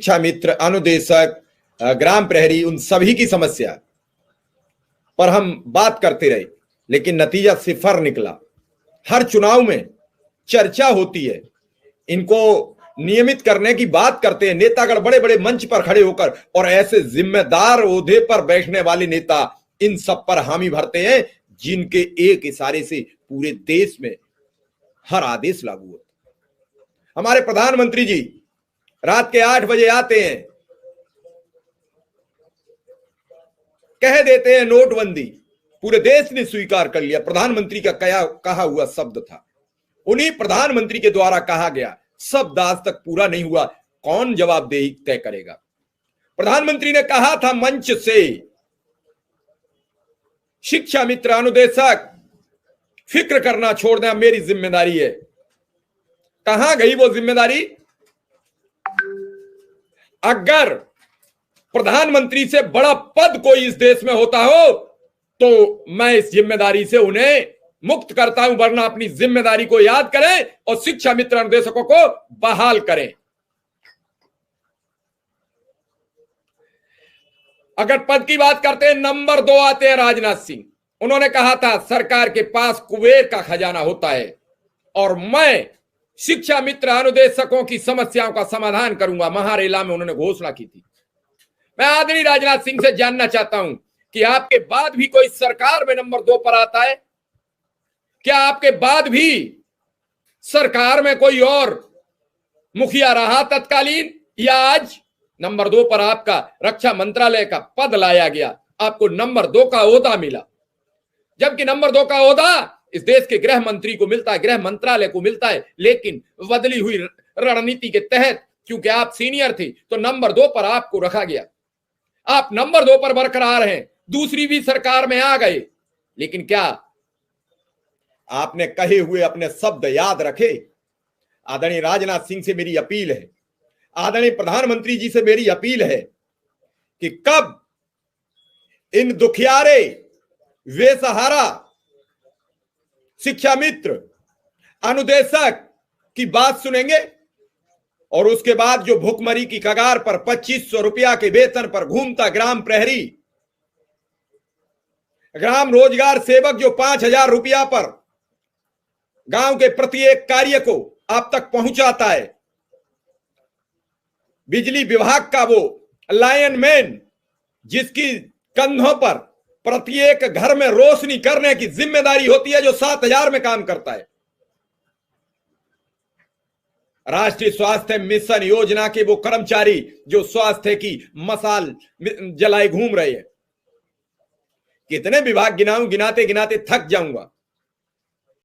शिक्षा मित्र, अनुदेशक, ग्राम प्रहरी, उन सभी की समस्या पर हम बात करते रहे, लेकिन नतीजा सिफर निकला। हर चुनाव में चर्चा होती है, इनको नियमित करने की बात करते हैं नेतागण बड़े बड़े मंच पर खड़े होकर, और ऐसे जिम्मेदार ओहदे पर बैठने वाले नेता इन सब पर हामी भरते हैं जिनके एक इशारे से पूरे देश में हर आदेश लागू होता। हमारे प्रधानमंत्री जी रात के 8 बजे आते हैं, कह देते हैं नोटबंदी, पूरे देश ने स्वीकार कर लिया। प्रधानमंत्री का कहा हुआ शब्द था, उन्हीं प्रधानमंत्री के द्वारा कहा गया शब्द आज तक पूरा नहीं हुआ। कौन जवाबदेही तय करेगा? प्रधानमंत्री ने कहा था मंच से, शिक्षा मित्र, अनुदेशक, फिक्र करना छोड़ दें, मेरी जिम्मेदारी है। कहां गई वो जिम्मेदारी? अगर प्रधानमंत्री से बड़ा पद कोई इस देश में होता हो तो मैं इस जिम्मेदारी से उन्हें मुक्त करता हूं, वरना अपनी जिम्मेदारी को याद करें और शिक्षा मित्र अनुदेशकों को बहाल करें। अगर पद की बात करते हैं, नंबर 2 आते हैं राजनाथ सिंह। उन्होंने कहा था सरकार के पास कुबेर का खजाना होता है और मैं शिक्षा मित्र अनुदेशकों की समस्याओं का समाधान करूंगा। महारेला में उन्होंने घोषणा की थी। मैं आदरणीय राजनाथ सिंह से जानना चाहता हूं कि आपके बाद भी कोई सरकार में नंबर 2 पर आता है? क्या आपके बाद भी सरकार में कोई और मुखिया रहा तत्कालीन, या आज नंबर 2 पर आपका रक्षा मंत्रालय का पद लाया गया, आपको नंबर 2 का ओहदा मिला, जबकि नंबर 2 का ओहदा इस देश के गृह मंत्री को मिलता है, गृह मंत्रालय को मिलता है। लेकिन बदली हुई रणनीति के तहत, क्योंकि आप सीनियर थे, तो नंबर 2 पर आपको रखा गया। आप नंबर 2 पर बरकरार हैं, दूसरी भी सरकार में आ गए, लेकिन क्या आपने कहे हुए अपने शब्द याद रखे? आदरणीय राजनाथ सिंह से मेरी अपील है, आदरणीय प्रधानमंत्री जी से मेरी अपील है कि कब इन दुखियारे, बेसहारा शिक्षा मित्र, अनुदेशक की बात सुनेंगे और उसके बाद जो भुखमरी की कगार पर 2500 रुपया के वेतन पर घूमता ग्राम प्रहरी, ग्राम रोजगार सेवक जो 5000 रुपया पर गांव के प्रत्येक कार्य को आप तक पहुंचाता है, बिजली विभाग का वो लाइनमैन जिसकी कंधों पर प्रत्येक घर में रोशनी करने की जिम्मेदारी होती है, जो 7000 में काम करता है, राष्ट्रीय स्वास्थ्य मिशन योजना के वो कर्मचारी जो स्वास्थ्य की मसाल जलाए घूम रहे हैं। कितने विभाग गिनाऊं, गिनाते गिनाते थक जाऊंगा।